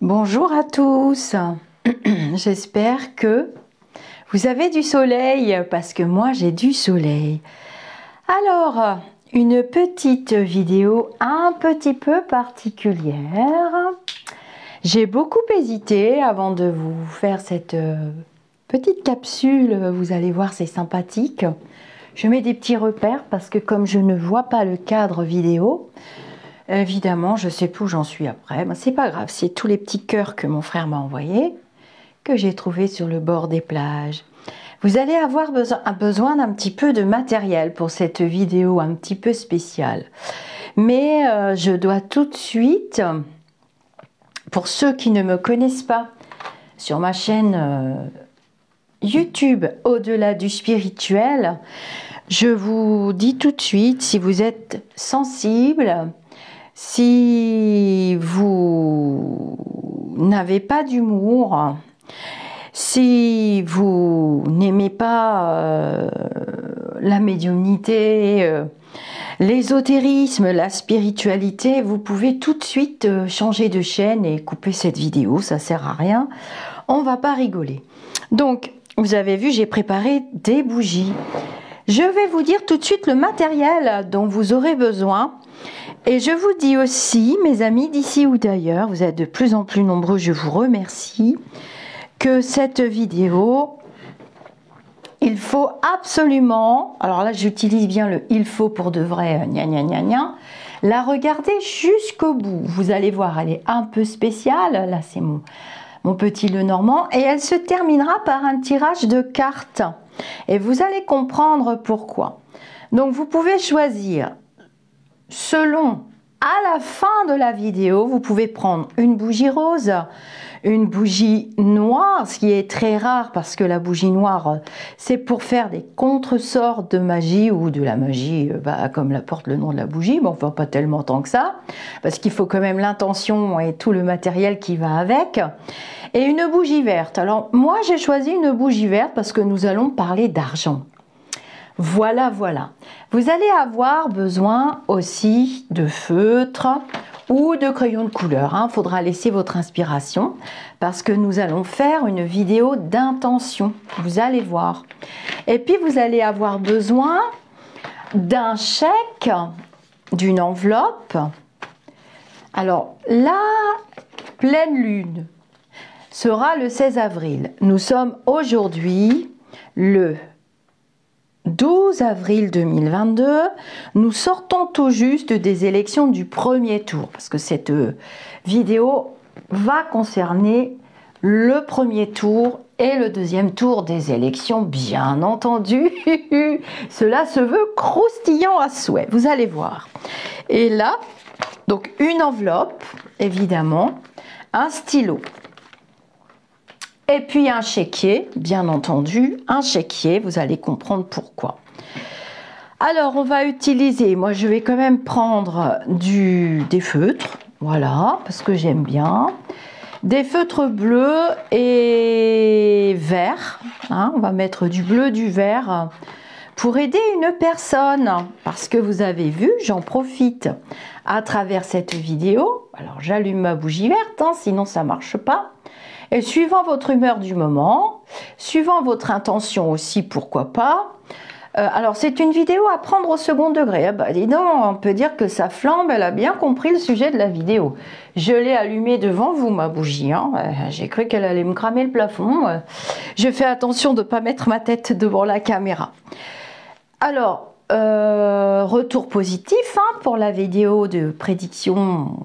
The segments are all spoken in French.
Bonjour à tous, j'espère que vous avez du soleil parce que moi j'ai du soleil. Alors, une petite vidéo un petit peu particulière. J'ai beaucoup hésité avant de vous faire cette petite capsule, vous allez voir c'est sympathique. Je mets des petits repères parce que comme je ne vois pas le cadre vidéo, évidemment, je ne sais plus où j'en suis après. Ben, c'est pas grave, c'est tous les petits cœurs que mon frère m'a envoyés, que j'ai trouvés sur le bord des plages. Vous allez avoir besoin d'un petit peu de matériel pour cette vidéo un petit peu spéciale. Mais je dois tout de suite, pour ceux qui ne me connaissent pas, sur ma chaîne YouTube Au-delà du spirituel, je vous dis tout de suite, si vous êtes sensible, si vous n'avez pas d'humour, si vous n'aimez pas la médiumnité, l'ésotérisme, la spiritualité, vous pouvez tout de suite changer de chaîne et couper cette vidéo, ça sert à rien, on va pas rigoler. Donc, vous avez vu, j'ai préparé des bougies. Je vais vous dire tout de suite le matériel dont vous aurez besoin. Et je vous dis aussi, mes amis d'ici ou d'ailleurs, vous êtes de plus en plus nombreux, je vous remercie, que cette vidéo, il faut absolument, alors là j'utilise bien le il faut pour de vrai, gna gna gna gna, la regarder jusqu'au bout. Vous allez voir, elle est un peu spéciale, là c'est mon petit Lenormand, et elle se terminera par un tirage de cartes. Et vous allez comprendre pourquoi. Donc vous pouvez choisir selon, à la fin de la vidéo, vous pouvez prendre une bougie rose, une bougie noire, ce qui est très rare parce que la bougie noire, c'est pour faire des contresorts de magie ou de la magie, comme la porte le nom de la bougie, mais enfin pas tellement tant que ça, parce qu'il faut quand même l'intention et tout le matériel qui va avec. Et une bougie verte. Alors moi j'ai choisi une bougie verte parce que nous allons parler d'argent. Voilà, voilà. Vous allez avoir besoin aussi de feutre ou de crayon de couleur. Il faudra laisser votre inspiration parce que nous allons faire une vidéo d'intention. Vous allez voir. Et puis vous allez avoir besoin d'un chèque, d'une enveloppe. Alors, la pleine lune sera le 16 avril. Nous sommes aujourd'hui le 12 avril 2022, nous sortons tout juste des élections du premier tour, parce que cette vidéo va concerner le premier tour et le deuxième tour des élections, bien entendu. Cela se veut croustillant à souhait, vous allez voir. Et là, donc une enveloppe, évidemment, un stylo. Et puis un chéquier, bien entendu, un chéquier, vous allez comprendre pourquoi. Alors, on va utiliser, moi je vais quand même prendre des feutres, voilà, parce que j'aime bien. Des feutres bleus et verts, on va mettre du bleu, du vert, pour aider une personne. Parce que vous avez vu, j'en profite à travers cette vidéo. Alors, j'allume ma bougie verte, sinon ça ne marche pas. Et suivant votre humeur du moment, suivant votre intention aussi, pourquoi pas. Alors, c'est une vidéo à prendre au second degré. Dis donc, on peut dire que ça flambe, elle a bien compris le sujet de la vidéo. Je l'ai allumée devant vous, ma bougie. J'ai cru qu'elle allait me cramer le plafond. Je fais attention de ne pas mettre ma tête devant la caméra. Alors, retour positif pour la vidéo de prédiction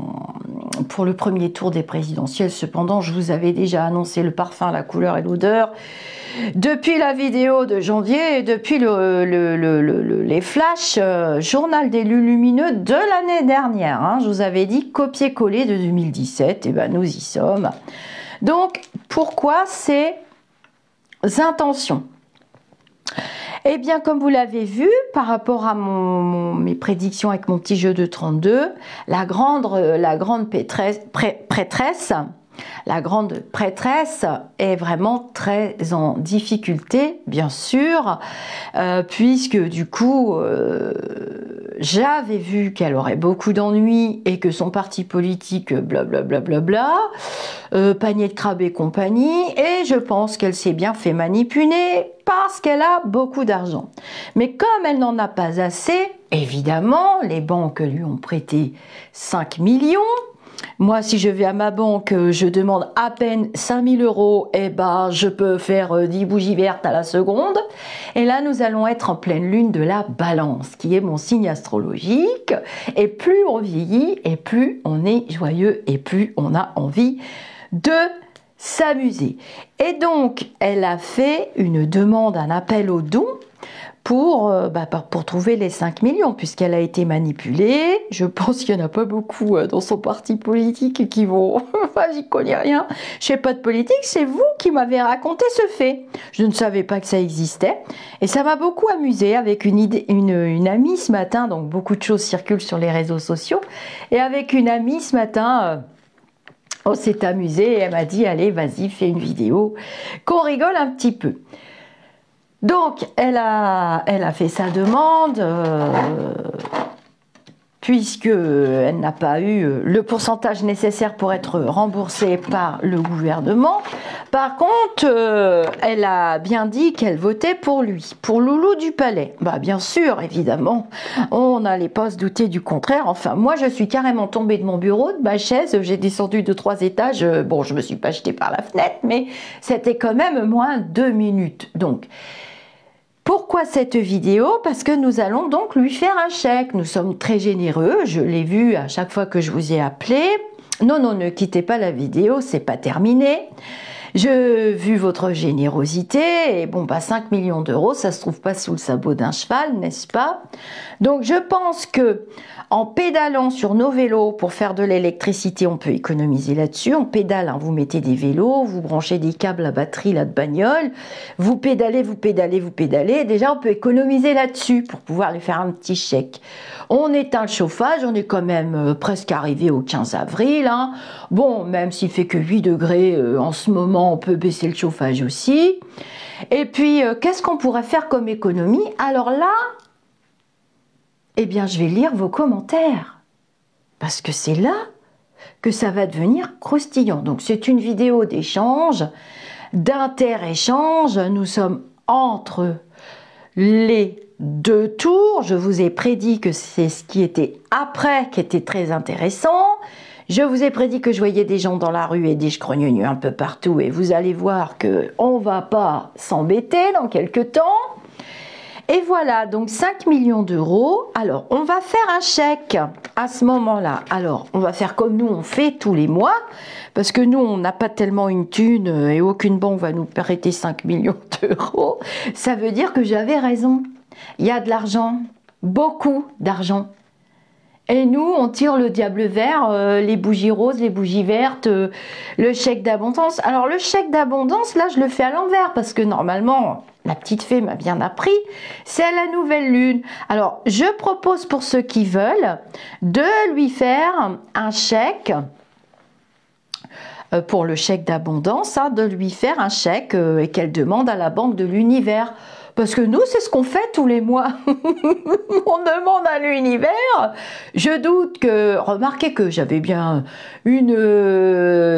pour le premier tour des présidentielles. Cependant, je vous avais déjà annoncé le parfum, la couleur et l'odeur depuis la vidéo de janvier et depuis les flashs journal des lumineux de l'année dernière. Je vous avais dit copier-coller de 2017, et ben nous y sommes. Donc, pourquoi ces intentions? Eh bien, comme vous l'avez vu, par rapport à mes prédictions avec mon petit jeu de 32, la grande prêtresse, la grande prêtresse est vraiment très en difficulté, bien sûr, puisque du coup, j'avais vu qu'elle aurait beaucoup d'ennuis et que son parti politique, blablabla, panier de crabe et compagnie, et je pense qu'elle s'est bien fait manipuler parce qu'elle a beaucoup d'argent. Mais comme elle n'en a pas assez, évidemment, les banques lui ont prêté 5 millions. Moi, si je vais à ma banque, je demande à peine 5000 €, et ben, je peux faire 10 bougies vertes à la seconde. Et là, nous allons être en pleine lune de la Balance, qui est mon signe astrologique. Et plus on vieillit, et plus on est joyeux, et plus on a envie de s'amuser. Et donc, elle a fait une demande, un appel aux dons, pour trouver les 5 millions, puisqu'elle a été manipulée. Je pense qu'il n'y en a pas beaucoup dans son parti politique qui vont... Enfin, j'y connais rien. Je sais pas de politique, c'est vous qui m'avez raconté ce fait. Je ne savais pas que ça existait. Et ça m'a beaucoup amusée avec une amie ce matin, donc beaucoup de choses circulent sur les réseaux sociaux. Et avec une amie ce matin... on s'est amusé et elle m'a dit, allez, vas-y, fais une vidéo, qu'on rigole un petit peu. Donc, elle a fait sa demande, puisqu'elle n'a pas eu le pourcentage nécessaire pour être remboursée par le gouvernement. Par contre, elle a bien dit qu'elle votait pour lui, pour Loulou du Palais. Bah, bien sûr, évidemment, on n'allait pas se douter du contraire. Enfin, moi, je suis carrément tombée de mon bureau, de ma chaise, j'ai descendu de 3 étages. Bon, je me suis pas jetée par la fenêtre, mais c'était quand même moins 2 minutes. Donc, pourquoi cette vidéo? Parce que nous allons donc lui faire un chèque. Nous sommes très généreux. Je l'ai vu à chaque fois que je vous ai appelé. Non, non, ne quittez pas la vidéo, c'est pas terminé. J'ai vu votre générosité et bon, 5 millions d'euros, ça se trouve pas sous le sabot d'un cheval, n'est-ce pas? Donc je pense que en pédalant sur nos vélos pour faire de l'électricité, on peut économiser là-dessus. On pédale, hein, vous mettez des vélos, vous branchez des câbles à batterie là de bagnole, vous pédalez, vous pédalez, vous pédalez. Déjà, on peut économiser là-dessus pour pouvoir lui faire un petit chèque. On éteint le chauffage, on est quand même presque arrivé au 15 avril. Hein. Bon, même s'il fait que 8 degrés en ce moment, on peut baisser le chauffage aussi. Et puis, qu'est-ce qu'on pourrait faire comme économie? Alors là, eh bien, je vais lire vos commentaires. Parce que c'est là que ça va devenir croustillant. Donc, c'est une vidéo d'échange, d'inter-échange. Nous sommes entre les 2 tours. Je vous ai prédit que c'est ce qui était après qui était très intéressant. Je vous ai prédit que je voyais des gens dans la rue et des checrogneux un peu partout. Et vous allez voir qu'on ne va pas s'embêter dans quelques temps. Et voilà, donc 5 millions d'euros. Alors, on va faire un chèque à ce moment-là. Alors, on va faire comme nous, on fait tous les mois. Parce que nous, on n'a pas tellement une thune et aucune banque va nous prêter 5 millions d'euros. Ça veut dire que j'avais raison. Il y a de l'argent, beaucoup d'argent. Et nous, on tire le diable vert, les bougies roses, les bougies vertes, le chèque d'abondance. Alors, le chèque d'abondance, là, je le fais à l'envers parce que normalement, la petite fée m'a bien appris, c'est à la nouvelle lune. Alors, je propose pour ceux qui veulent de lui faire un chèque, pour le chèque d'abondance, hein, de lui faire un chèque et qu'elle demande à la Banque de l'Univers. Parce que nous, c'est ce qu'on fait tous les mois. On demande à l'univers. Je doute que... Remarquez que j'avais bien une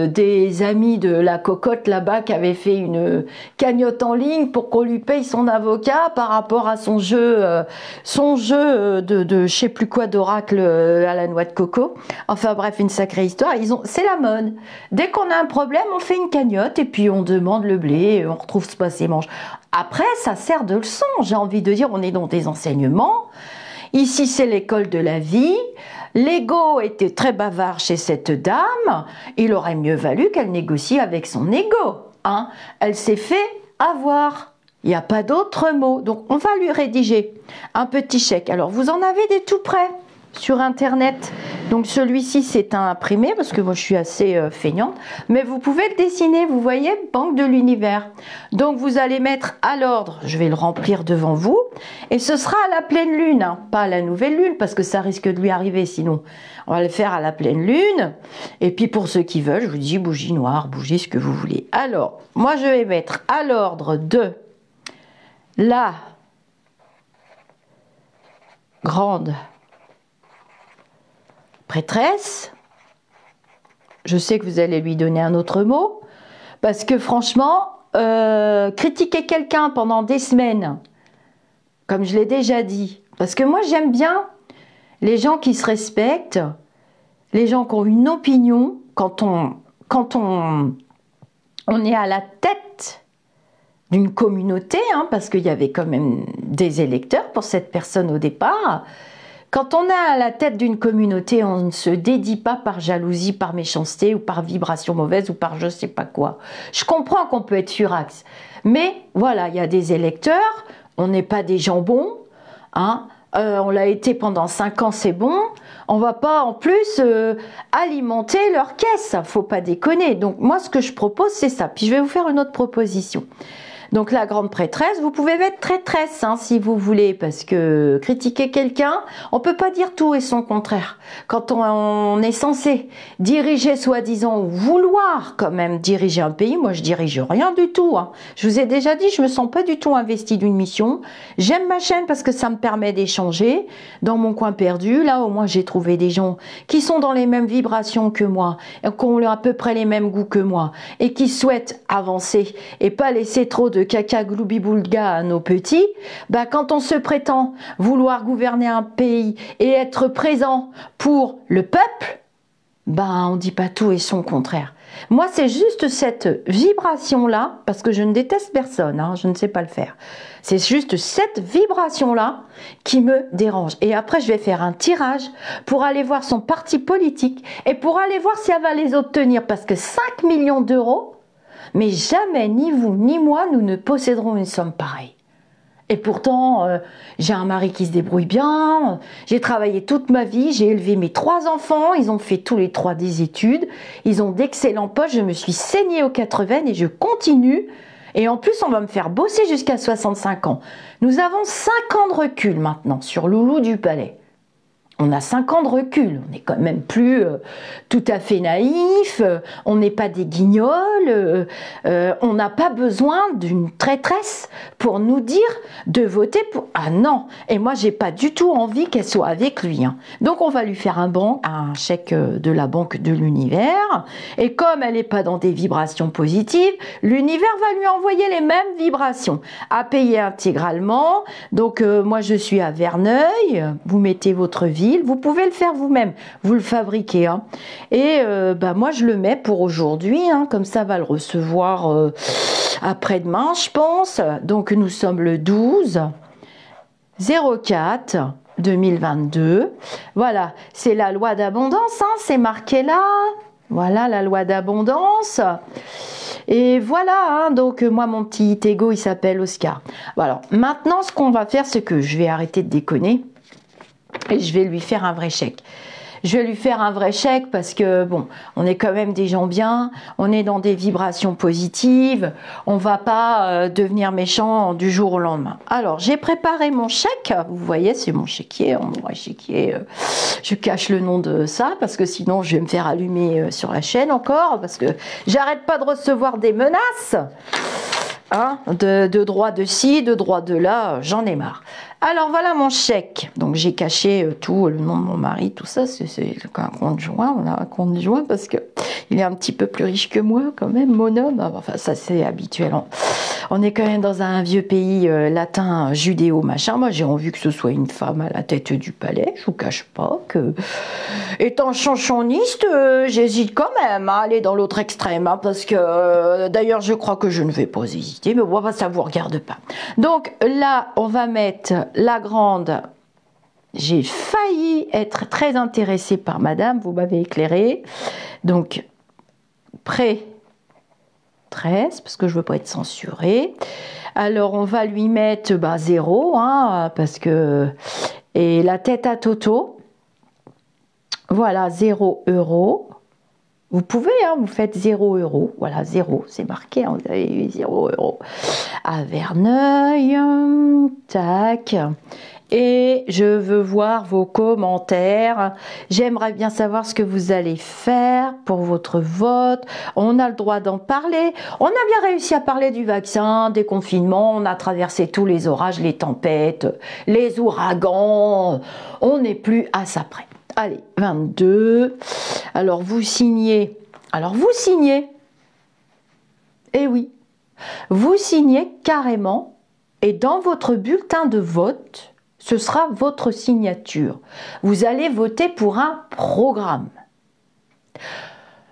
des amies de la cocotte là-bas qui avait fait une cagnotte en ligne pour qu'on lui paye son avocat par rapport à son jeu de je sais plus quoi d'oracle à la noix de coco. Enfin bref, une sacrée histoire. C'est la mode. Dès qu'on a un problème, on fait une cagnotte et puis on demande le blé, on retrouve ce passé manche. Après, ça sert de leçon, j'ai envie de dire, on est dans des enseignements. Ici, c'est l'école de la vie. L'ego était très bavard chez cette dame. Il aurait mieux valu qu'elle négocie avec son ego. Hein. Elle s'est fait avoir. Il n'y a pas d'autre mot. Donc, on va lui rédiger un petit chèque. Alors, vous en avez des tout prêts. sur internet. Donc celui-ci c'est un imprimé parce que moi je suis assez feignante, mais vous pouvez le dessiner, vous voyez, Banque de l'univers. Donc vous allez mettre à l'ordre, je vais le remplir devant vous, et ce sera à la pleine lune, hein, pas à la nouvelle lune parce que ça risque de lui arriver sinon. On va le faire à la pleine lune, et puis pour ceux qui veulent, je vous dis bougie noire, bougie ce que vous voulez. Alors, moi je vais mettre à l'ordre de la grande prêtresse. Je sais que vous allez lui donner un autre mot, parce que franchement, critiquer quelqu'un pendant des semaines, comme je l'ai déjà dit, parce que moi j'aime bien les gens qui se respectent, les gens qui ont une opinion, quand on est à la tête d'une communauté, hein, parce qu'il y avait quand même des électeurs pour cette personne au départ. Quand on est à la tête d'une communauté, on ne se dédie pas par jalousie, par méchanceté ou par vibration mauvaise ou par je sais pas quoi. Je comprends qu'on peut être furax, mais voilà, il y a des électeurs, on n'est pas des jambons, hein. On l'a été pendant 5 ans, c'est bon. On va pas en plus alimenter leur caisse, faut pas déconner. Donc moi, ce que je propose, c'est ça. Puis je vais vous faire une autre proposition. Donc la grande prêtresse, vous pouvez mettre traîtresse hein, si vous voulez, parce que critiquer quelqu'un, on peut pas dire tout et son contraire. Quand on est censé diriger soi-disant ou vouloir quand même diriger un pays, moi je dirige rien du tout. Hein. Je vous ai déjà dit, je me sens pas du tout investie d'une mission. J'aime ma chaîne parce que ça me permet d'échanger dans mon coin perdu. Là au moins j'ai trouvé des gens qui sont dans les mêmes vibrations que moi, qui ont à peu près les mêmes goûts que moi et qui souhaitent avancer et pas laisser trop de caca gloubi-boulga à nos petits, bah quand on se prétend vouloir gouverner un pays et être présent pour le peuple, bah on dit pas tout et son contraire. Moi c'est juste cette vibration-là, parce que je ne déteste personne, hein, je ne sais pas le faire. C'est juste cette vibration-là qui me dérange. Et après je vais faire un tirage pour aller voir son parti politique et pour aller voir si elle va les obtenir, parce que 5 millions d'euros, mais jamais, ni vous, ni moi, nous ne posséderons une somme pareille. Et pourtant, j'ai un mari qui se débrouille bien, j'ai travaillé toute ma vie, j'ai élevé mes 3 enfants, ils ont fait tous les 3 des études, ils ont d'excellents postes, je me suis saignée aux 80 et je continue. Et en plus, on va me faire bosser jusqu'à 65 ans. Nous avons 5 ans de recul maintenant sur Loulou du Palais. On a 5 ans de recul, on n'est quand même plus tout à fait naïf, on n'est pas des guignols, on n'a pas besoin d'une traîtresse pour nous dire de voter pour... Ah non, et moi j'ai pas du tout envie qu'elle soit avec lui. Hein. Donc on va lui faire un chèque de la Banque de l'Univers, et comme elle n'est pas dans des vibrations positives, l'Univers va lui envoyer les mêmes vibrations, à payer intégralement. Donc moi je suis à Verneuil, vous mettez votre ville, vous pouvez le faire vous-même, vous le fabriquez. Hein. Et bah, moi je le mets pour aujourd'hui, hein, comme ça va le recevoir après-demain je pense. Donc nous sommes le 12/04 2022. Voilà, c'est la loi d'abondance, hein, c'est marqué là. Voilà la loi d'abondance. Et voilà, hein, donc moi mon petit égo il s'appelle Oscar. Voilà, maintenant ce qu'on va faire, c'est que je vais arrêter de déconner. Et je vais lui faire un vrai chèque. Je vais lui faire un vrai chèque parce que, bon, on est quand même des gens bien, on est dans des vibrations positives, on va pas devenir méchant du jour au lendemain. Alors, j'ai préparé mon chèque, vous voyez, c'est mon chéquier, mon vrai chéquier, je cache le nom de ça parce que sinon je vais me faire allumer sur la chaîne encore, parce que j'arrête pas de recevoir des menaces, hein, de droit de ci, de droit de là, j'en ai marre. Alors voilà mon chèque. Donc j'ai caché tout, le nom de mon mari, tout ça, c'est un compte joint. On a un compte joint parce que il est un petit peu plus riche que moi quand même, mon homme. Enfin ça c'est habituel. On est quand même dans un vieux pays latin, judéo, machin. Moi j'ai envie que ce soit une femme à la tête du palais. Je vous cache pas que, étant chanchoniste, j'hésite quand même à aller dans l'autre extrême, hein, parce que d'ailleurs je crois que je ne vais pas hésiter, mais bon, ça vous regarde pas. Donc là on va mettre la grande. J'ai failli être très intéressée par madame, vous m'avez éclairé. Donc, prêtresse, parce que je veux pas être censurée. Alors, on va lui mettre 0, hein, parce que... Et la tête à Toto. Voilà, 0 €. Vous pouvez, hein, vous faites 0 €. Voilà, 0, c'est marqué, hein, vous avez eu 0 € à Verneuil. Tac. Et je veux voir vos commentaires. J'aimerais bien savoir ce que vous allez faire pour votre vote. On a le droit d'en parler. On a bien réussi à parler du vaccin, des confinements. On a traversé tous les orages, les tempêtes, les ouragans. On n'est plus à ça près. Allez, 22. Alors, vous signez. Eh oui. Vous signez carrément. Et dans votre bulletin de vote, ce sera votre signature. Vous allez voter pour un programme.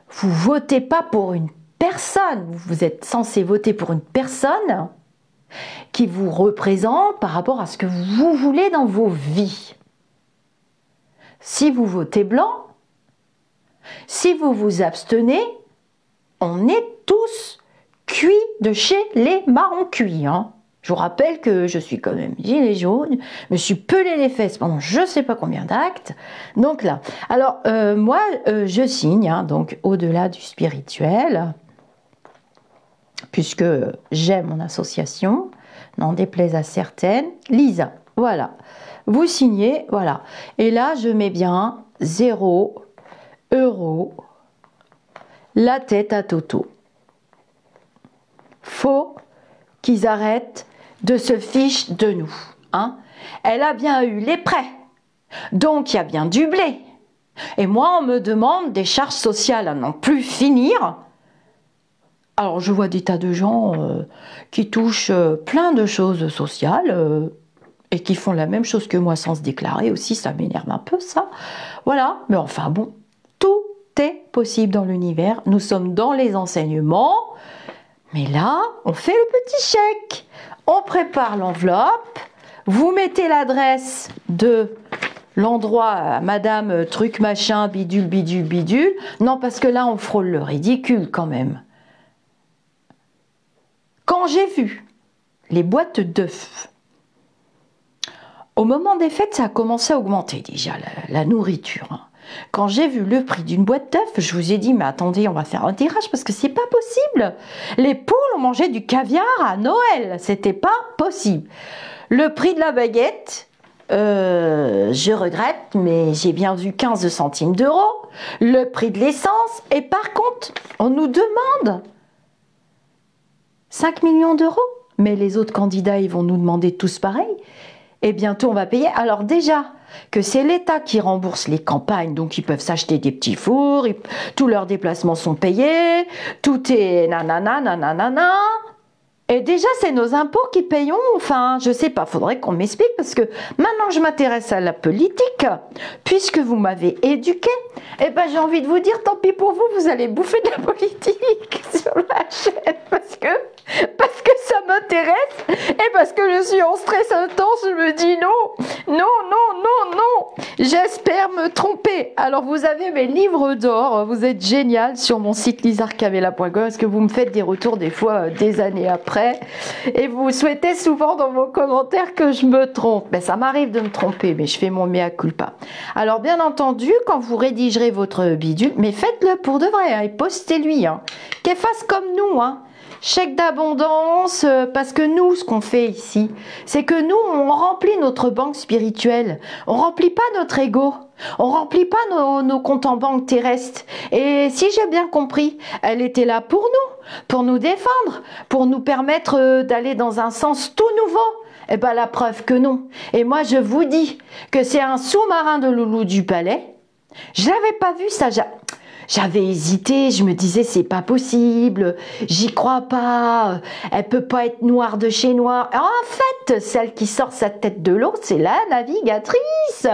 Vous votez pas pour une personne. Vous êtes censé voter pour une personne qui vous représente par rapport à ce que vous voulez dans vos vies. Si vous votez blanc, si vous vous abstenez, on est tous cuits de chez les marrons cuits, hein. Je vous rappelle que je suis quand même gilet jaune, je me suis pelé les fesses pendant je ne sais pas combien d'actes. Donc là, alors moi je signe, hein, donc au-delà du spirituel, puisque j'aime mon association, n'en déplaise à certaines. Lisa, voilà, vous signez, voilà. Et là je mets bien 0 €, la tête à Toto. Faut qu'ils arrêtent de se fiche de nous, hein. Elle a bien eu les prêts, donc il y a bien du blé. Et moi, on me demande des charges sociales à n'en plus finir. Alors, je vois des tas de gens qui touchent plein de choses sociales et qui font la même chose que moi sans se déclarer aussi. Ça m'énerve un peu, ça. Voilà, mais enfin bon, tout est possible dans l'univers. Nous sommes dans les enseignements. Mais là, on fait le petit chèque. On prépare l'enveloppe. Vous mettez l'adresse de l'endroit à Madame Truc Machin, bidule, bidule, bidule. Non, parce que là, on frôle le ridicule quand même. Quand j'ai vu les boîtes d'œufs, au moment des fêtes, ça a commencé à augmenter déjà, la nourriture, hein. Quand j'ai vu le prix d'une boîte d'œufs, je vous ai dit, mais attendez, on va faire un tirage parce que c'est pas possible. Les poules ont mangé du caviar à Noël, c'était pas possible. Le prix de la baguette, je regrette, mais j'ai bien vu 15 centimes d'euros. Le prix de l'essence, et par contre, on nous demande 5 millions d'euros. Mais les autres candidats, ils vont nous demander tous pareil. Et bientôt, on va payer. Alors déjà, que c'est l'État qui rembourse les campagnes, donc ils peuvent s'acheter des petits fours, tous leurs déplacements sont payés, tout est nanana, nanana. Et déjà, c'est nos impôts qui payons, enfin, je sais pas, faudrait qu'on m'explique, parce que maintenant que je m'intéresse à la politique, puisque vous m'avez éduqué, eh ben j'ai envie de vous dire, tant pis pour vous, vous allez bouffer de la politique sur la chaîne, parce que ça m'intéresse, et parce que je suis en stress intense, je me dis non, j'espère me tromper. Alors vous avez mes livres d'or, vous êtes génial sur mon site lisarcavella.com, parce que vous me faites des retours des fois des années après, et vous souhaitez souvent dans vos commentaires que je me trompe. Ben, ça m'arrive de me tromper, mais je fais mon mea culpa. Alors bien entendu, quand vous rédigerez votre bidule, mais faites-le pour de vrai, hein, et postez-lui, hein, qu'elle fasse comme nous, hein. Chèque d'abondance, parce que nous, ce qu'on fait ici, c'est que nous, on remplit notre banque spirituelle. On remplit pas notre ego. On remplit pas nos comptes en banque terrestres. Et si j'ai bien compris, elle était là pour nous défendre, pour nous permettre d'aller dans un sens tout nouveau. Eh ben, la preuve que non. Et moi, je vous dis que c'est un sous-marin de Loulou du Palais. Je l'avais pas vu, ça. J'avais hésité, je me disais c'est pas possible, j'y crois pas, elle peut pas être noire de chez noir. En fait, celle qui sort sa tête de l'eau, c'est la navigatrice,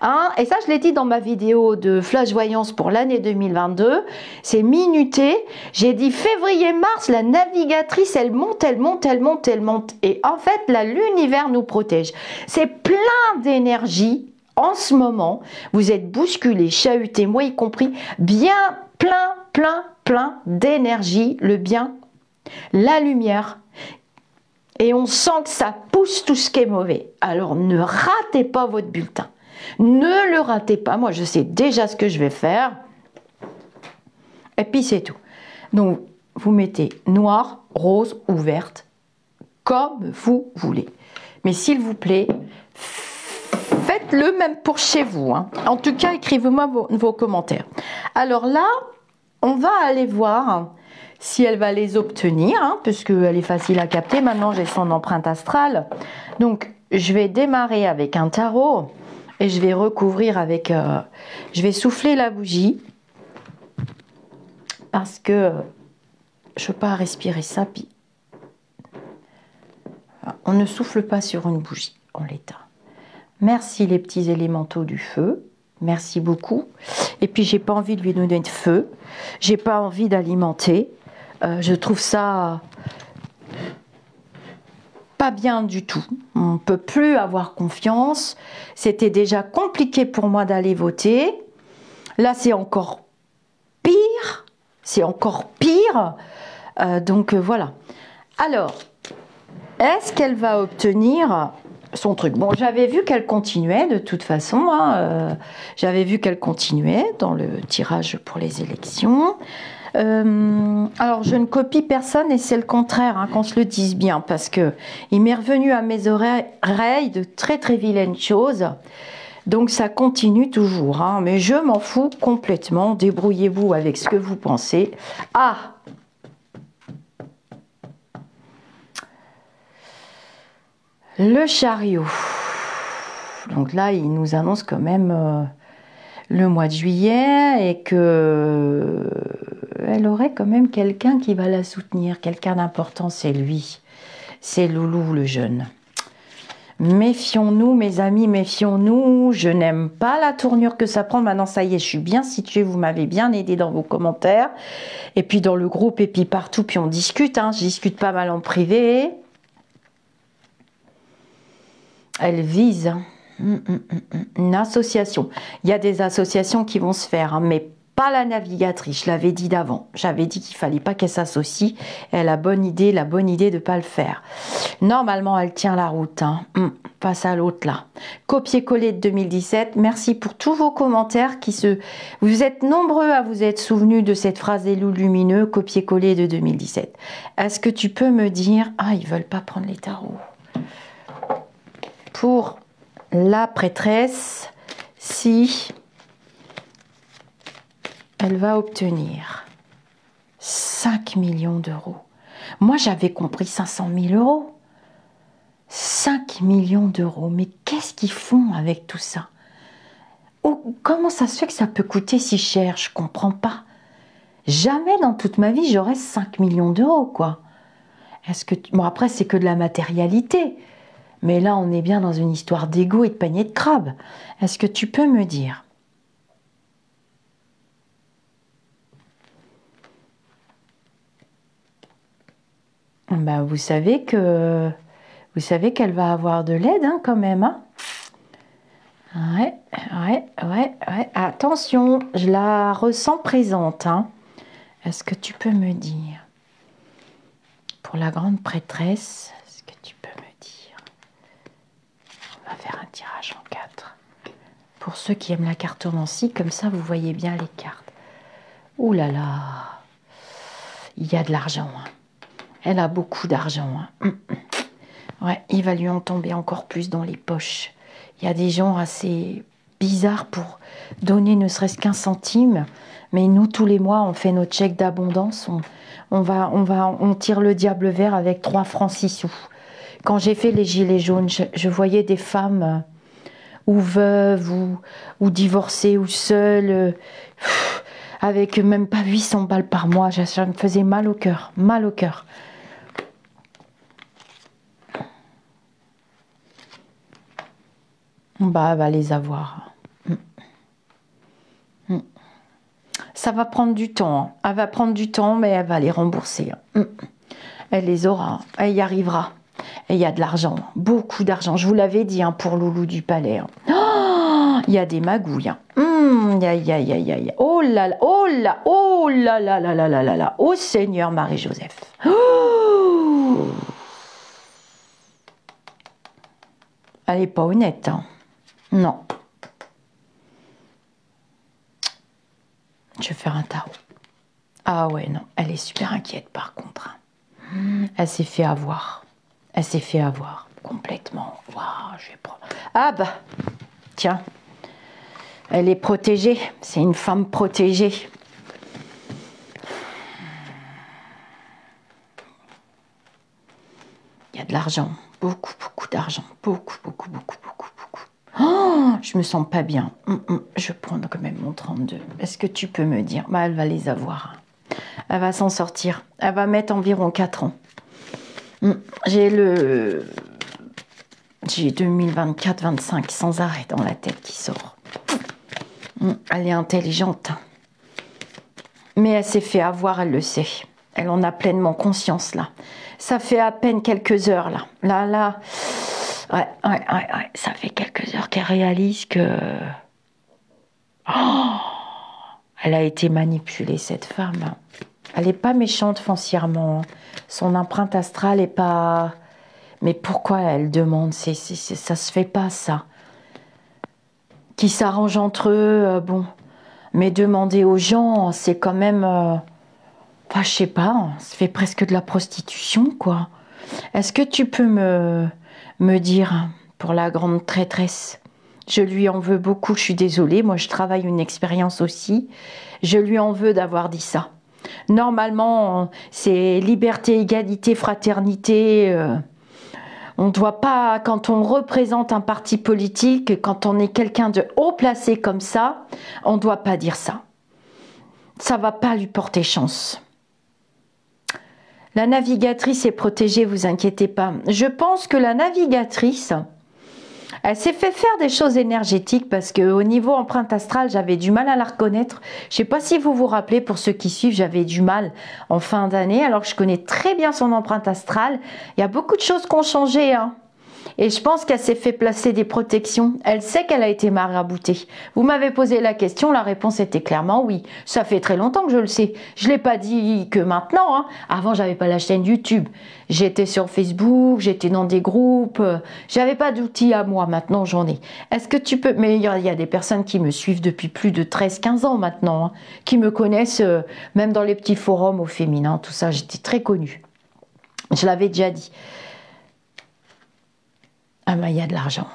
hein. Et ça, je l'ai dit dans ma vidéo de flash voyance pour l'année 2022, c'est minuté. J'ai dit février-mars, la navigatrice, elle monte, elle monte, elle monte, elle monte. Et en fait, là, l'univers nous protège. C'est plein d'énergie. En ce moment, vous êtes bousculés, chahutés, moi y compris, bien plein d'énergie, le bien, la lumière. Et on sent que ça pousse tout ce qui est mauvais. Alors ne ratez pas votre bulletin. Ne le ratez pas, moi je sais déjà ce que je vais faire. Et puis c'est tout. Donc vous mettez noir, rose ou verte, comme vous voulez. Mais s'il vous plaît, faites-le même pour chez vous. Hein. En tout cas, écrivez-moi vos commentaires. Alors là, on va aller voir si elle va les obtenir, hein, puisqu'elle est facile à capter. Maintenant, j'ai son empreinte astrale. Donc, je vais démarrer avec un tarot et je vais recouvrir avec... je vais souffler la bougie parce que je ne veux pas respirer ça. Puis on ne souffle pas sur une bougie, on l'éteint. Merci les petits élémentaux du feu. Merci beaucoup. Et puis, j'ai pas envie de lui donner de feu. J'ai pas envie d'alimenter. Je trouve ça pas bien du tout. On ne peut plus avoir confiance. C'était déjà compliqué pour moi d'aller voter. Là, c'est encore pire. C'est encore pire. Donc, voilà. Alors, est-ce qu'elle va obtenir son truc? Bon, j'avais vu qu'elle continuait de toute façon. Hein, j'avais vu qu'elle continuait dans le tirage pour les élections. Alors, je ne copie personne et c'est le contraire, hein, qu'on se le dise bien, parce que il m'est revenu à mes oreilles de très très vilaines choses. Donc, ça continue toujours. Hein, mais je m'en fous complètement. Débrouillez-vous avec ce que vous pensez. Ah! Le chariot. Donc là, il nous annonce quand même le mois de juillet et que elle aurait quand même quelqu'un qui va la soutenir. Quelqu'un d'important, c'est lui. C'est Loulou, le jeune. Méfions-nous, mes amis, méfions-nous. Je n'aime pas la tournure que ça prend. Maintenant, ça y est, je suis bien située. Vous m'avez bien aidé dans vos commentaires. Et puis dans le groupe, et puis partout. Puis on discute. Hein. Je discute pas mal en privé. Elle vise une association. Il y a des associations qui vont se faire, hein, mais pas la navigatrice. Je l'avais dit d'avant. J'avais dit qu'il fallait pas qu'elle s'associe. Elle a la bonne idée de ne pas le faire. Normalement, elle tient la route. Hein. Face à l'autre là. Copier-coller de 2017. Merci pour tous vos commentaires Vous êtes nombreux à vous être souvenus de cette phrase des loups lumineux. Copier-coller de 2017. Est-ce que tu peux me dire... Ah, ils veulent pas prendre les tarots. Pour la prêtresse, si elle va obtenir 5 millions d'euros. Moi, j'avais compris 500 000 euros. 5 millions d'euros. Mais qu'est-ce qu'ils font avec tout ça? Comment ça se fait que ça peut coûter si cher? Je comprends pas. Jamais dans toute ma vie, j'aurais 5 millions d'euros, quoi. Bon, après, c'est que de la matérialité. Mais là, on est bien dans une histoire d'ego et de panier de crabes. Est-ce que tu peux me dire? Ben, vous savez qu'elle va avoir de l'aide, hein, quand même. Hein. Ouais. Attention, je la ressens présente. Hein. Est-ce que tu peux me dire? Pour la grande prêtresse, est-ce que tu peux me dire? On va faire un tirage en 4. Pour ceux qui aiment la cartomancie, comme ça vous voyez bien les cartes. Ouh là là, il y a de l'argent. Hein. Elle a beaucoup d'argent. Hein. Ouais, il va lui en tomber encore plus dans les poches. Il y a des gens assez bizarres pour donner ne serait-ce qu'un centime. Mais nous, tous les mois, on fait notre chèque d'abondance. On tire le diable vert avec 3 francs 6 sous. Quand j'ai fait les gilets jaunes, je voyais des femmes ou veuves ou divorcées ou seules, avec même pas 800 balles par mois. Ça me faisait mal au cœur, mal au cœur. Bah, elle va les avoir. Ça va prendre du temps. Hein. Elle va prendre du temps, mais elle va les rembourser. Elle les aura. Elle y arrivera. Et il y a de l'argent. Beaucoup d'argent. Je vous l'avais dit hein, pour Loulou du Palais. Hein. Oh, il y a des magouilles. Hein. Oh là là, oh là, oh là là là là là là là. Oh Seigneur Marie-Joseph. Oh. Elle n'est pas honnête. Hein. Non. Je vais faire un tarot. Ah ouais, non, elle est super inquiète par contre. Elle s'est fait avoir. Elle s'est fait avoir complètement. Waouh, je vais prendre... Ah bah, tiens. Elle est protégée. C'est une femme protégée. Il y a de l'argent. Beaucoup, beaucoup d'argent. Beaucoup, beaucoup, beaucoup, beaucoup, beaucoup. Oh, je me sens pas bien. Je vais prendre quand même mon 32. Est-ce que tu peux me dire? Bah, elle va les avoir. Elle va s'en sortir. Elle va mettre environ 4 ans. J'ai 2024-25 sans arrêt dans la tête qui sort. Elle est intelligente. Mais elle s'est fait avoir, elle le sait. Elle en a pleinement conscience, là. Ça fait à peine quelques heures, là. Là. Ouais. Ça fait quelques heures qu'elle réalise que... Oh, elle a été manipulée, cette femme. Elle n'est pas méchante foncièrement. Son empreinte astrale n'est pas... Mais pourquoi elle demande? Ça se fait pas, ça. Qui s'arrangent entre eux, bon. Mais demander aux gens, c'est quand même... Enfin, je sais pas, ça fait presque de la prostitution, quoi. Est-ce que tu peux me dire, pour la grande traîtresse, je lui en veux beaucoup, je suis désolée, moi je travaille une expérience aussi, je lui en veux d'avoir dit ça. Normalement, c'est liberté, égalité, fraternité. On ne doit pas, quand on représente un parti politique, quand on est quelqu'un de haut placé comme ça, on ne doit pas dire ça. Ça ne va pas lui porter chance. La navigatrice est protégée, vous inquiétez pas. Je pense que la navigatrice, elle s'est fait faire des choses énergétiques parce qu'au niveau empreinte astrale, j'avais du mal à la reconnaître. Je ne sais pas si vous vous rappelez, pour ceux qui suivent, j'avais du mal en fin d'année, alors que je connais très bien son empreinte astrale. Il y a beaucoup de choses qui ont changé, hein. Et je pense qu'elle s'est fait placer des protections. Elle sait qu'elle a été maraboutée. Vous m'avez posé la question, la réponse était clairement oui. Ça fait très longtemps que je le sais. Je ne l'ai pas dit que maintenant, hein. Avant, j'avais pas la chaîne YouTube. J'étais sur Facebook, j'étais dans des groupes. J'avais pas d'outils à moi. Maintenant, j'en ai. Est-ce que tu peux... Mais il y a des personnes qui me suivent depuis plus de 13-15 ans maintenant, hein, qui me connaissent, même dans les petits forums au féminin, tout ça. J'étais très connue. Je l'avais déjà dit. Ah ben, il y a de l'argent.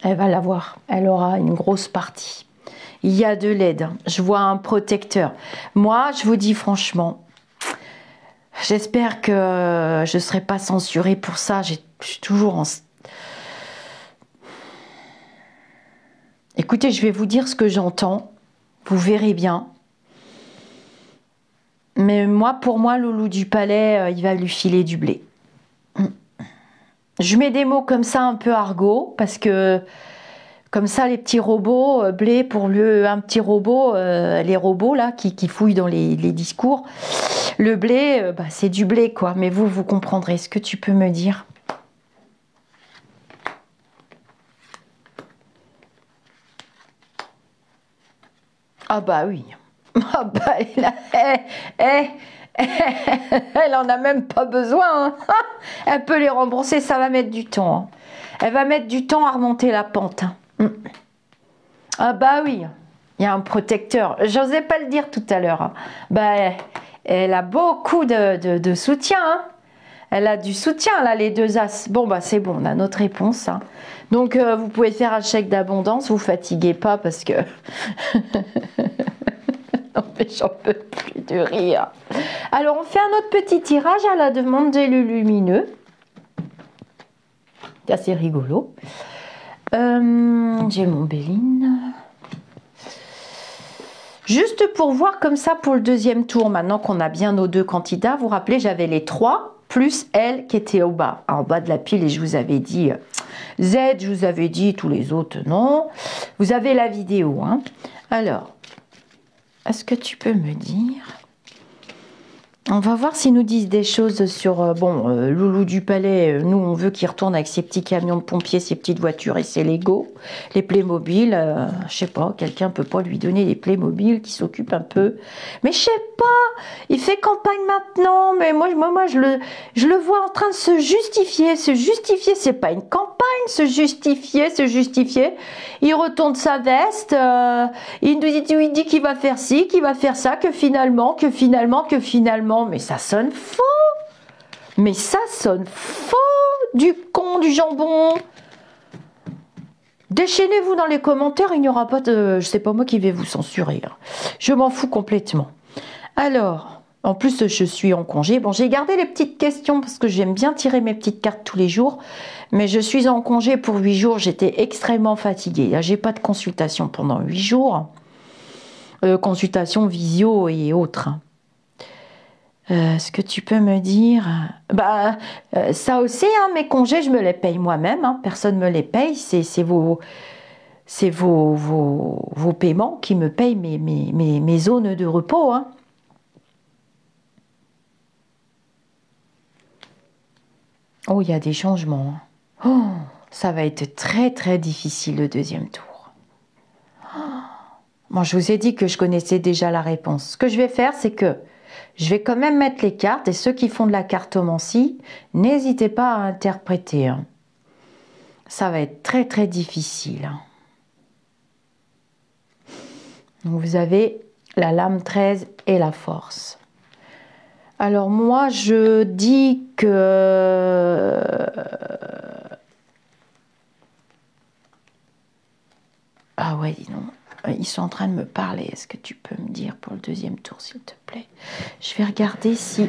Elle va l'avoir. Elle aura une grosse partie. Il y a de l'aide. Je vois un protecteur. Moi, je vous dis franchement, j'espère que je ne serai pas censurée pour ça. Je suis toujours en... Écoutez, je vais vous dire ce que j'entends. Vous verrez bien. Mais moi, pour moi, Loulou du Palais, il va lui filer du blé. Je mets des mots comme ça un peu argot, parce que comme ça les petits robots, blé pour un petit robot, les robots là qui fouillent dans les discours, le blé, bah, c'est du blé quoi, mais vous comprendrez. Ce que tu peux me dire? Ah bah oui, ah bah elle en a même pas besoin, hein. Elle peut les rembourser, ça va mettre du temps, hein. Elle va mettre du temps à remonter la pente, hein. Ah bah oui, il y a un protecteur, j'osais pas le dire tout à l'heure, hein. Bah, elle a beaucoup de soutien, hein. Elle a du soutien là, les deux as. Bon bah c'est bon, on a notre réponse, hein. Donc vous pouvez faire un chèque d'abondance, vous fatiguez pas parce que... Non mais j'en peux plus de rire. Alors on fait un autre petit tirage à la demande des lumineux. C'est assez rigolo. J'ai mon Béline. Juste pour voir comme ça pour le deuxième tour, maintenant qu'on a bien nos deux candidats, vous vous rappelez, j'avais les 3 plus elle qui était au bas, en bas de la pile, et je vous avais dit Z, je vous avais dit tous les autres non. Vous avez la vidéo, hein. Alors, est-ce que tu peux me dire? On va voir s'ils nous disent des choses sur... Loulou du Palais, nous, on veut qu'il retourne avec ses petits camions de pompiers, ses petites voitures et ses Lego. Les Playmobil, je sais pas, quelqu'un peut pas lui donner des Playmobil qui s'occupent un peu. Mais je sais pas. Il fait campagne maintenant, mais moi je le vois en train de se justifier. Se justifier, c'est pas une campagne, se justifier, se justifier. Il retourne sa veste, il dit qu'il va faire ci, qu'il va faire ça, que finalement, mais ça sonne faux. Mais ça sonne faux, du con, du jambon. Déchaînez-vous dans les commentaires, il n'y aura pas de... Je sais pas moi qui vais vous censurer. Hein. Je m'en fous complètement. Alors, en plus je suis en congé. Bon, j'ai gardé les petites questions parce que j'aime bien tirer mes petites cartes tous les jours. Mais je suis en congé pour 8 jours, j'étais extrêmement fatiguée. J'ai pas de consultation pendant 8 jours. Consultation visio et autres. Ce que tu peux me dire, bah ça aussi, hein, mes congés, je me les paye moi-même, hein, personne me les paye, c'est vos paiements qui me payent mes zones de repos. Hein. Oh, il y a des changements. Hein. Oh, ça va être très très difficile le deuxième tour. Oh. Bon, je vous ai dit que je connaissais déjà la réponse. Ce que je vais faire, c'est que je vais quand même mettre les cartes et ceux qui font de la cartomancie, n'hésitez pas à interpréter. Hein. Ça va être très très difficile. Hein. Donc vous avez la lame 13 et la force. Alors moi je dis que... Ah ouais, dis donc. Ils sont en train de me parler. Est-ce que tu peux me dire pour le deuxième tour, s'il te plaît? Je vais regarder si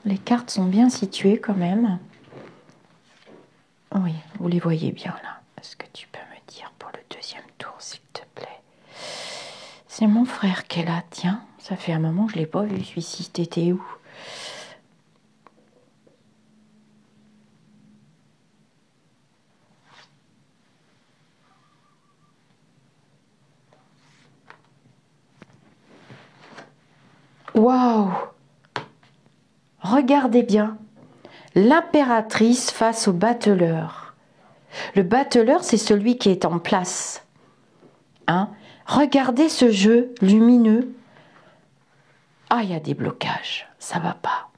les cartes sont bien situées quand même. Oui, vous les voyez bien là. Est-ce que tu peux me dire pour le deuxième tour, s'il te plaît? C'est mon frère qui est là. Tiens, ça fait un moment que je ne l'ai pas vu, celui-ci. T'étais où? Waouh! Regardez bien. L'impératrice face au battleur. Le battleur, c'est celui qui est en place. Hein? Regardez ce jeu lumineux. Ah, il y a des blocages. Ça va pas.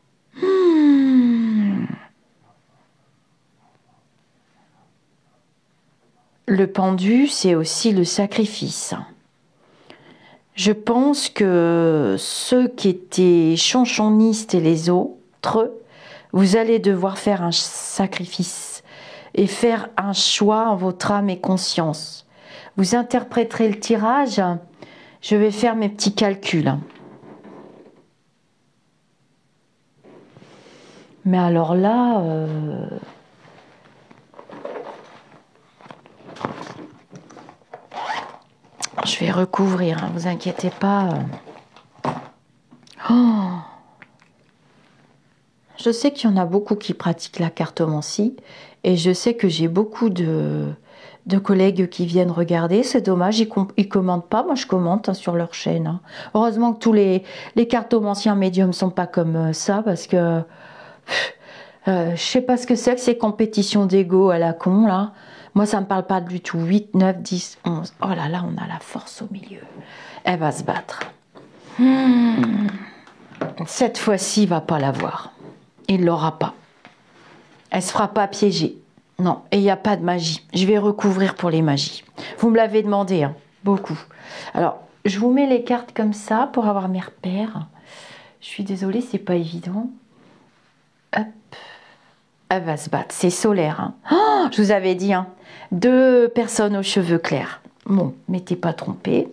Le pendu, c'est aussi le sacrifice. Je pense que ceux qui étaient chanchonistes et les autres, vous allez devoir faire un sacrifice et faire un choix en votre âme et conscience. Vous interpréterez le tirage, je vais faire mes petits calculs. Mais alors là... je vais recouvrir, hein, vous inquiétez pas. Oh, je sais qu'il y en a beaucoup qui pratiquent la cartomancie et je sais que j'ai beaucoup de collègues qui viennent regarder. C'est dommage, ils ne commentent pas. Moi, je commente hein, sur leur chaîne. Hein. Heureusement que tous les cartomanciens médiums ne sont pas comme ça parce que je sais pas ce que c'est que ces compétitions d'ego à la con, là. Moi, ça ne me parle pas du tout. 8, 9, 10, 11. Oh là là, on a la force au milieu. Elle va se battre. Cette fois-ci, il ne va pas l'avoir. Il ne l'aura pas. Elle ne se fera pas piéger. Non, et il n'y a pas de magie. Je vais recouvrir pour les magies. Vous me l'avez demandé, hein, beaucoup. Alors, je vous mets les cartes comme ça pour avoir mes repères. Je suis désolée, c'est pas évident. Hop. Elle va se battre. C'est solaire. Hein. Oh, je vous avais dit, hein, 2 personnes aux cheveux clairs. Bon, m'étais pas trompée.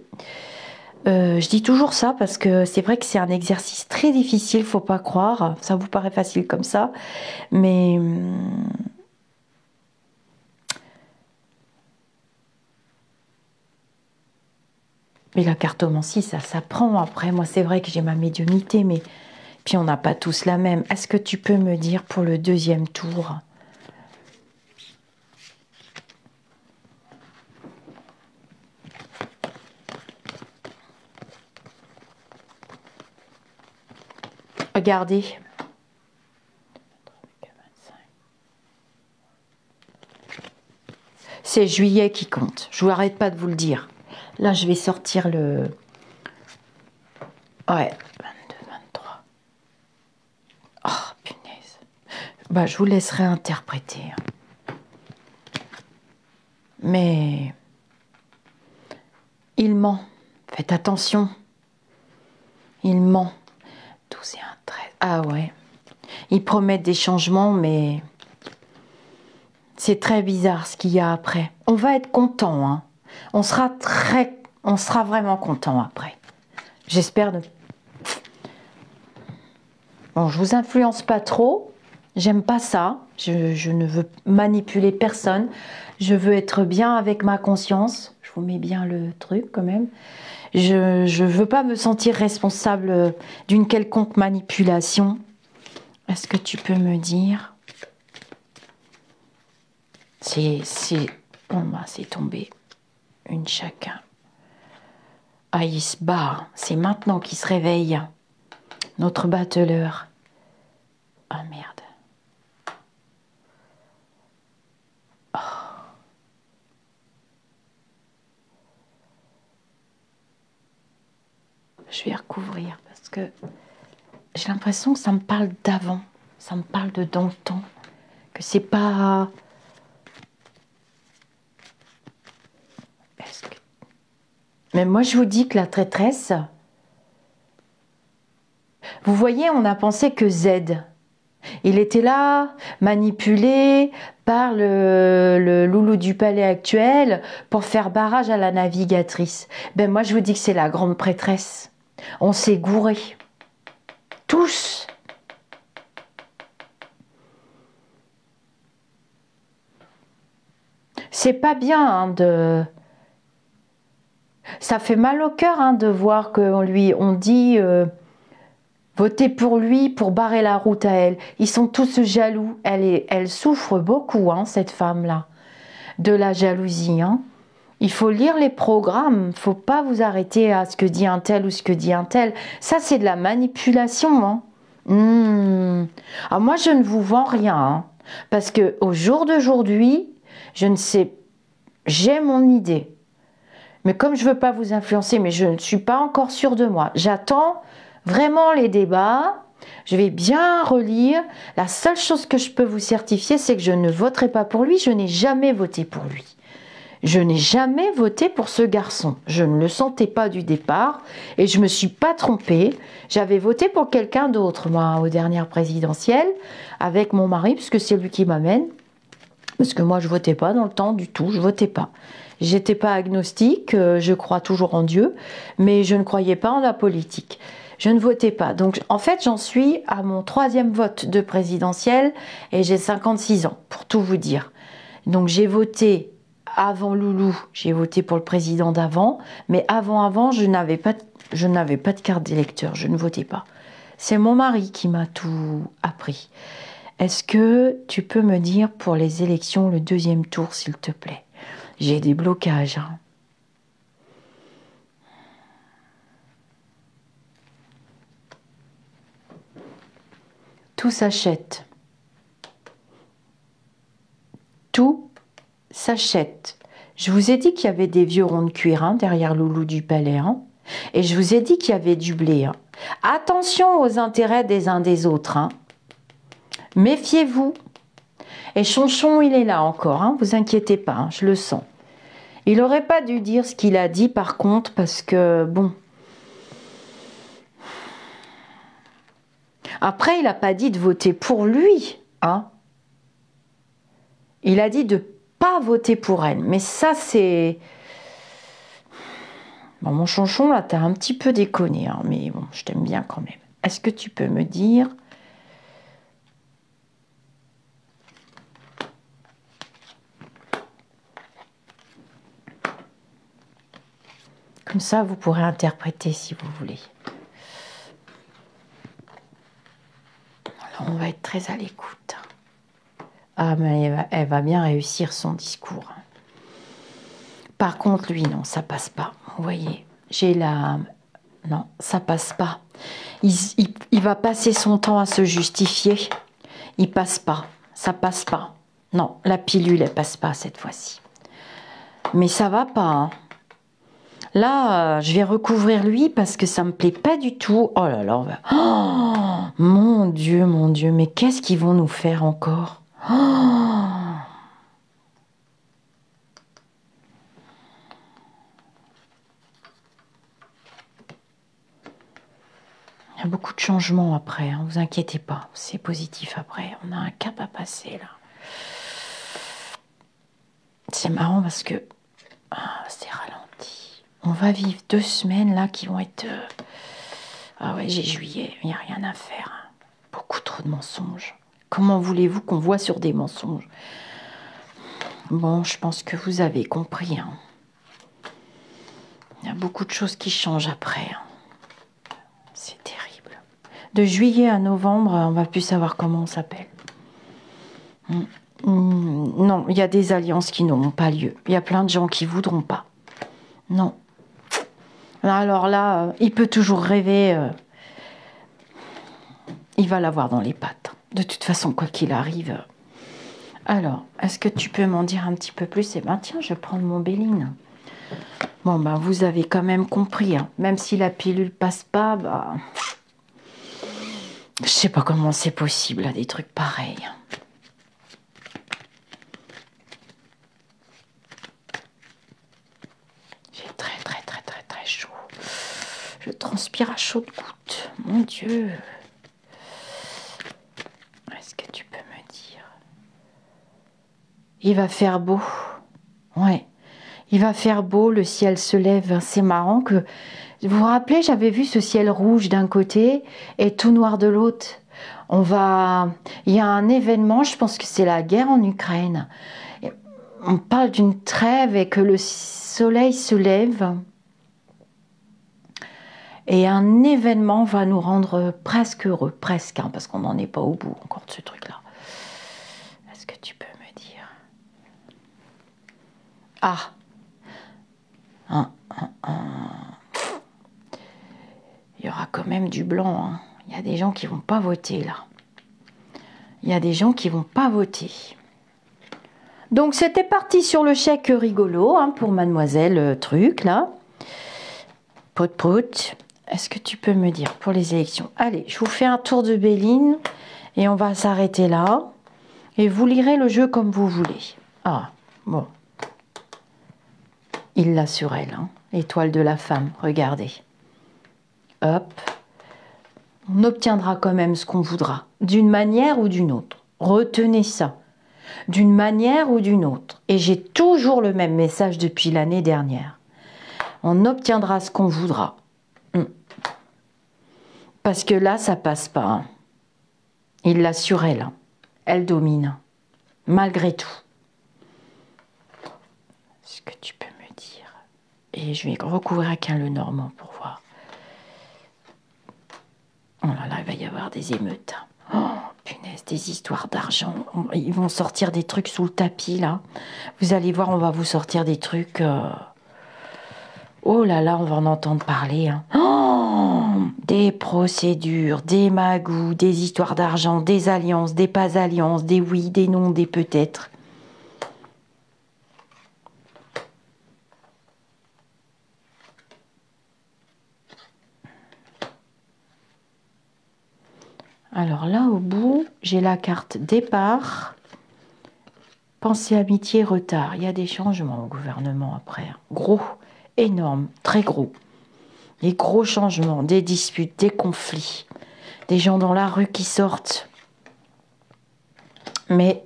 Je dis toujours ça parce que c'est vrai que c'est un exercice très difficile, faut pas croire. Ça vous paraît facile comme ça, mais la cartomancie, ça s'apprend. Après, moi, c'est vrai que j'ai ma médiumnité, mais puis on n'a pas tous la même. Est-ce que tu peux me dire pour le deuxième tour? Regardez. C'est juillet qui compte. Je vous arrête pas de vous le dire. Là, je vais sortir le... Ouais, 22, Bah, je vous laisserai interpréter. Mais il ment. Faites attention. Il ment. 12 et 1, 13. Ah ouais. Il promet des changements, mais c'est très bizarre ce qu'il y a après. On va être content, hein. On sera vraiment content après. J'espère de... Bon, je vous influence pas trop. J'aime pas ça. Je ne veux manipuler personne. Je veux être bien avec ma conscience. Je vous mets bien le truc quand même. Je veux pas me sentir responsable d'une quelconque manipulation. Est-ce que tu peux me dire? Oh, bah, c'est tombé. Une chacun. Ah, il se bat. C'est maintenant qu'il se réveille. Notre battleur. Ah, merde. Oh. Je vais recouvrir parce que j'ai l'impression que ça me parle d'avant. Ça me parle de dans le temps. Que c'est pas... Mais moi, je vous dis que la traîtresse... Vous voyez, on a pensé que Z, il était là, manipulé par le loulou du palais actuel pour faire barrage à la navigatrice. Ben moi, je vous dis que c'est la grande prêtresse. On s'est gouré. Tous. C'est pas bien hein, de... Ça fait mal au cœur hein, de voir qu'on lui on dit votez pour lui pour barrer la route à elle. Ils sont tous jaloux. Elle souffre beaucoup, hein, cette femme-là, de la jalousie. Hein. Il faut lire les programmes. Il ne faut pas vous arrêter à ce que dit un tel ou ce que dit un tel. Ça, c'est de la manipulation. Hein. Alors moi, je ne vous vends rien. Hein, parce qu'au jour d'aujourd'hui, je ne sais... J'ai mon idée. Mais comme je ne veux pas vous influencer, mais je ne suis pas encore sûre de moi. J'attends vraiment les débats. Je vais bien relire. La seule chose que je peux vous certifier, c'est que je ne voterai pas pour lui. Je n'ai jamais voté pour lui. Je n'ai jamais voté pour ce garçon. Je ne le sentais pas du départ. Et je ne me suis pas trompée. J'avais voté pour quelqu'un d'autre, moi, aux dernières présidentielles, avec mon mari, puisque c'est lui qui m'amène. Parce que moi, je ne votais pas dans le temps du tout. Je ne votais pas. J'étais pas agnostique, je crois toujours en Dieu, mais je ne croyais pas en la politique. Je ne votais pas. Donc, en fait, j'en suis à mon 3e vote de présidentielle et j'ai 56 ans, pour tout vous dire. Donc, j'ai voté avant Loulou, j'ai voté pour le président d'avant, mais avant, je n'avais pas de carte d'électeur, je ne votais pas. C'est mon mari qui m'a tout appris. Est-ce que tu peux me dire pour les élections, le 2e tour, s'il te plaît? J'ai des blocages. Hein. Tout s'achète. Tout s'achète. Je vous ai dit qu'il y avait des vieux ronds de cuir hein, derrière Loulou du Palais. Hein, et je vous ai dit qu'il y avait du blé. Hein. Attention aux intérêts des uns des autres. Hein. Méfiez-vous. Et Chonchon, il est là encore. Hein, vous inquiétez pas, hein, je le sens. Il n'aurait pas dû dire ce qu'il a dit par contre parce que, bon... Après, il n'a pas dit de voter pour lui. Hein. Il a dit de ne pas voter pour elle. Mais ça, c'est... Bon, mon Chonchon, là, t'as un petit peu déconné. Hein, mais bon, je t'aime bien quand même. Est-ce que tu peux me dire... Comme ça, vous pourrez interpréter si vous voulez. Alors, on va être très à l'écoute. Ah, mais elle va bien réussir son discours. Par contre, lui, non, ça passe pas. Vous voyez, j'ai la... Non, ça passe pas. Il va passer son temps à se justifier. Il passe pas. Ça passe pas. Non, la pilule, elle passe pas cette fois-ci. Mais ça va pas, hein. Là, je vais recouvrir lui parce que ça me plaît pas du tout. Oh là là, on va... Oh, mon Dieu, mais qu'est-ce qu'ils vont nous faire encore? Oh, il y a beaucoup de changements après, hein, vous inquiétez pas, c'est positif après. On a un cap à passer là. C'est marrant parce que c'est ralenti. On va vivre 2 semaines là qui vont être... Ah ouais, j'ai juillet, il n'y a rien à faire. Hein. Beaucoup trop de mensonges. Comment voulez-vous qu'on voit sur des mensonges? Bon, je pense que vous avez compris. Hein. Il y a beaucoup de choses qui changent après. Hein. C'est terrible. De juillet à novembre, on va plus savoir comment on s'appelle. Non, il y a des alliances qui n'auront pas lieu. Il y a plein de gens qui voudront pas. Non. Alors là, il peut toujours rêver. Il va l'avoir dans les pattes. De toute façon, quoi qu'il arrive. Alors, est-ce que tu peux m'en dire un petit peu plus? Eh bien, tiens, je vais prendre mon Béline. Bon, ben, vous avez quand même compris. Hein. Même si la pilule passe pas, bah... Je sais pas comment c'est possible, là, des trucs pareils. J'ai très chaud. Je transpire à chaudes gouttes. Mon Dieu. Est-ce que tu peux me dire? Il va faire beau. Ouais. Il va faire beau, le ciel se lève. C'est marrant que... Vous vous rappelez, j'avais vu ce ciel rouge d'un côté et tout noir de l'autre. Il y a un événement, je pense que c'est la guerre en Ukraine. On parle d'une trêve et que le soleil se lève. Et un événement va nous rendre presque heureux, presque, hein, parce qu'on n'en est pas au bout encore de ce truc-là. Est-ce que tu peux me dire? Ah, il y aura quand même du blanc. Hein. Il y a des gens qui vont pas voter là. Il y a des gens qui vont pas voter. Donc c'était parti sur le chèque rigolo hein, pour mademoiselle truc là. Prout. Est-ce que tu peux me dire pour les élections? Allez, je vous fais un tour de Béline et on va s'arrêter là. Et vous lirez le jeu comme vous voulez. Ah, bon. Il l'a sur elle, hein. Étoile de la femme, regardez. Hop. On obtiendra quand même ce qu'on voudra, d'une manière ou d'une autre. Retenez ça, d'une manière ou d'une autre. Et j'ai toujours le même message depuis l'année dernière. On obtiendra ce qu'on voudra. Parce que là, ça passe pas. Hein. Il l'a sur elle. Hein. Elle domine. Malgré tout. Est-ce que tu peux me dire? Et je vais recouvrir avec un le normand pour voir. Oh là là, il va y avoir des émeutes. Oh, punaise, des histoires d'argent. Ils vont sortir des trucs sous le tapis, là. Vous allez voir, on va vous sortir des trucs... Oh là là, on va en entendre parler. Hein. Oh, des procédures, des magouilles, des histoires d'argent, des alliances, des pas alliances, des oui, des non, des peut-être. Alors là, au bout, j'ai la carte départ. Pensée, amitié, retard. Il y a des changements au gouvernement après. Hein. Gros, énorme, très gros. Des gros changements, des disputes, des conflits. Des gens dans la rue qui sortent. Mais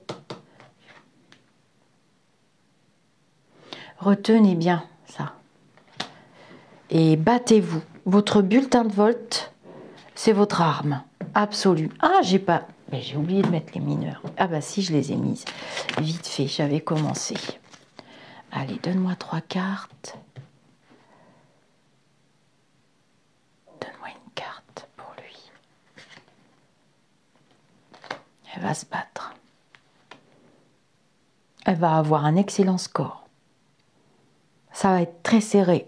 retenez bien ça. Et battez-vous. Votre bulletin de vote, c'est votre arme. Absolue. Ah, j'ai pas... Mais j'ai oublié de mettre les mineurs. Ah bah si, je les ai mises. Vite fait, j'avais commencé. Allez, donne-moi 3 cartes. Donne-moi une carte pour lui. Elle va se battre. Elle va avoir un excellent score. Ça va être très serré.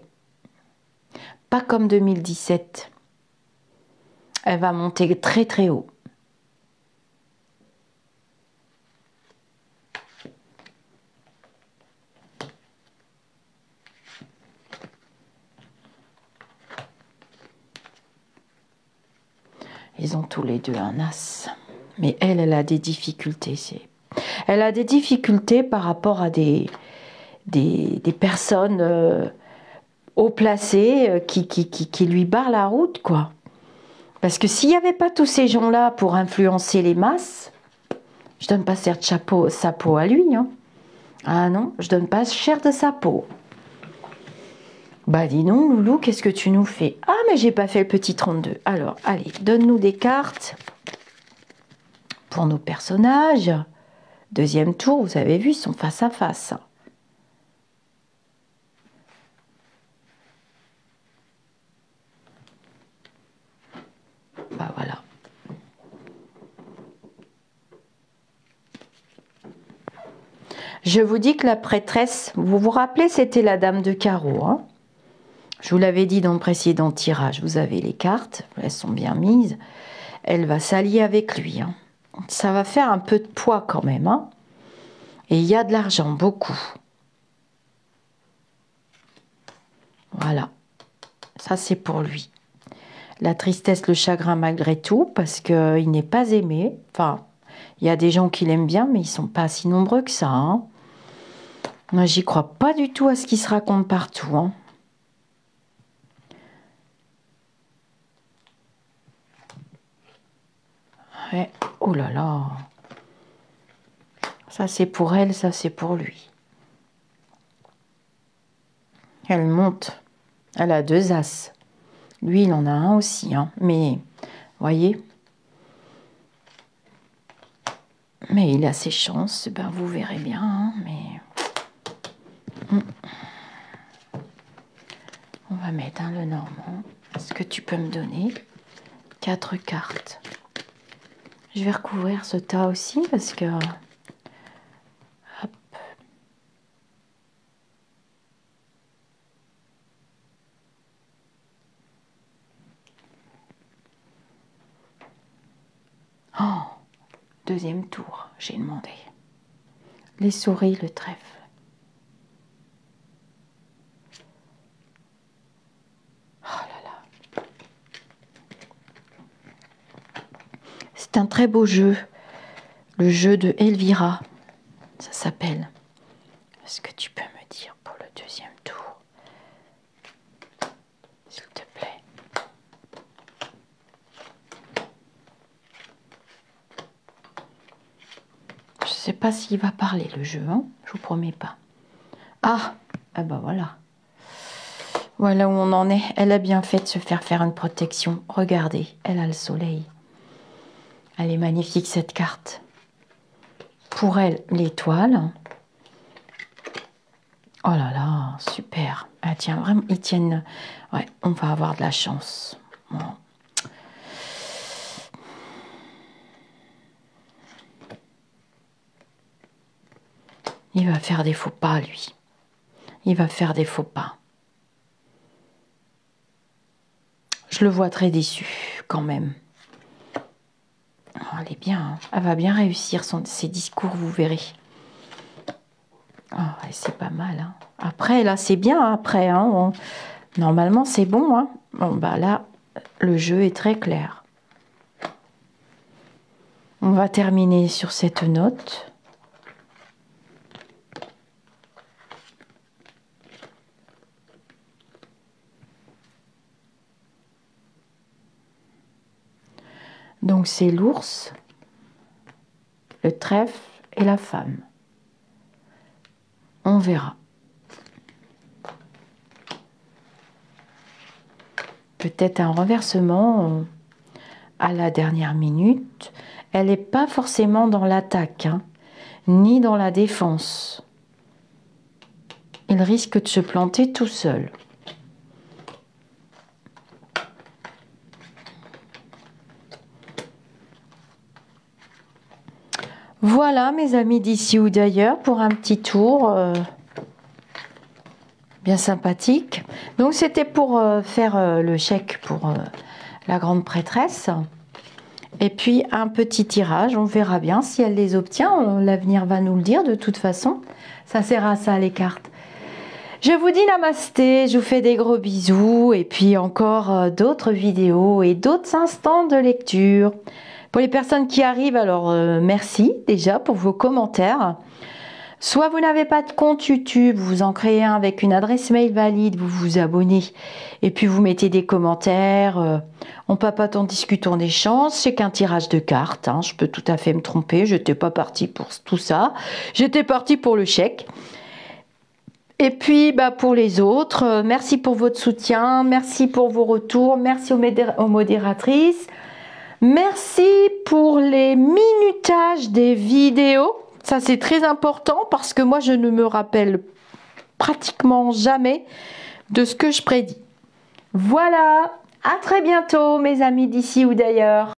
Pas comme 2017. Elle va monter très très haut. Ils ont tous les deux un as. Mais elle a des difficultés. Elle a des difficultés par rapport à des personnes haut placées qui lui barrent la route, quoi. Parce que s'il n'y avait pas tous ces gens-là pour influencer les masses, je donne pas cher de sa peau à lui. Hein. Ah non, je donne pas cher de sa peau. Bah dis donc, Loulou, qu'est-ce que tu nous fais? Ah, mais j'ai pas fait le petit 32. Alors, allez, donne-nous des cartes pour nos personnages. Deuxième tour, vous avez vu, ils sont face à face. Bah voilà. Je vous dis que la prêtresse, vous vous rappelez, c'était la dame de carreau. Hein, je vous l'avais dit dans le précédent tirage, vous avez les cartes, elles sont bien mises. Elle va s'allier avec lui. Hein. Ça va faire un peu de poids quand même. Hein. Et il y a de l'argent, beaucoup. Voilà. Ça, c'est pour lui. La tristesse, le chagrin malgré tout, parce qu'il n'est pas aimé. Enfin, il y a des gens qui l'aiment bien, mais ils ne sont pas si nombreux que ça. Hein. Moi, j'y crois pas du tout à ce qui se raconte partout. Hein. Ouais. Oh là là. Ça, c'est pour elle, ça, c'est pour lui. Elle monte. Elle a 2 as. Lui, il en a un aussi. Hein. Mais, voyez. Mais il a ses chances. Ben, vous verrez bien. Hein, mais... On va mettre le normand. Est-ce que tu peux me donner 4 cartes? Je vais recouvrir ce tas aussi parce que... Hop. Oh, deuxième tour, j'ai demandé. Les souris, le trèfle. Oh là là. C'est un très beau jeu. Le jeu de Elvira. Ça s'appelle. Est-ce que tu peux me dire pour le deuxième tour? S'il te plaît. Je sais pas s'il va parler le jeu, hein, je vous promets pas. Ah, ah bah voilà. Voilà où on en est. Elle a bien fait de se faire une protection. Regardez, elle a le soleil. Elle est magnifique cette carte. Pour elle, l'étoile. Oh là là, super. Elle tient vraiment, ils tiennent. Ouais, on va avoir de la chance. Bon. Il va faire des faux pas, lui. Il va faire des faux pas. Je le vois très déçu, quand même. Oh, elle est bien. Hein. Elle va bien réussir ses discours, vous verrez. Oh, c'est pas mal. Hein. Après, là, c'est bien. Après, hein, normalement, c'est bon. Hein. Bon, bah là, le jeu est très clair. On va terminer sur cette note. Donc c'est l'ours, le trèfle et la femme. On verra. Peut-être un renversement à la dernière minute. Elle n'est pas forcément dans l'attaque, hein, ni dans la défense. Il risque de se planter tout seul. Voilà mes amis d'ici ou d'ailleurs pour un petit tour bien sympathique. Donc c'était pour faire le chèque pour la grande prêtresse. Et puis un petit tirage, on verra bien si elle les obtient. L'avenir va nous le dire de toute façon. Ça sert à ça les cartes. Je vous dis namasté, je vous fais des gros bisous et puis encore d'autres vidéos et d'autres instants de lecture. Pour les personnes qui arrivent, alors merci déjà pour vos commentaires. Soit vous n'avez pas de compte YouTube, vous en créez un avec une adresse mail valide, vous vous abonnez et puis vous mettez des commentaires. On papote, on discute, on échange. C'est qu'un tirage de cartes, hein. Je peux tout à fait me tromper, je n'étais pas partie pour tout ça. J'étais partie pour le chèque. Et puis pour les autres, merci pour votre soutien, merci pour vos retours, merci aux modératrices. Merci pour les minutages des vidéos. Ça, c'est très important parce que moi, je ne me rappelle pratiquement jamais de ce que je prédis. Voilà, à très bientôt, mes amis d'ici ou d'ailleurs.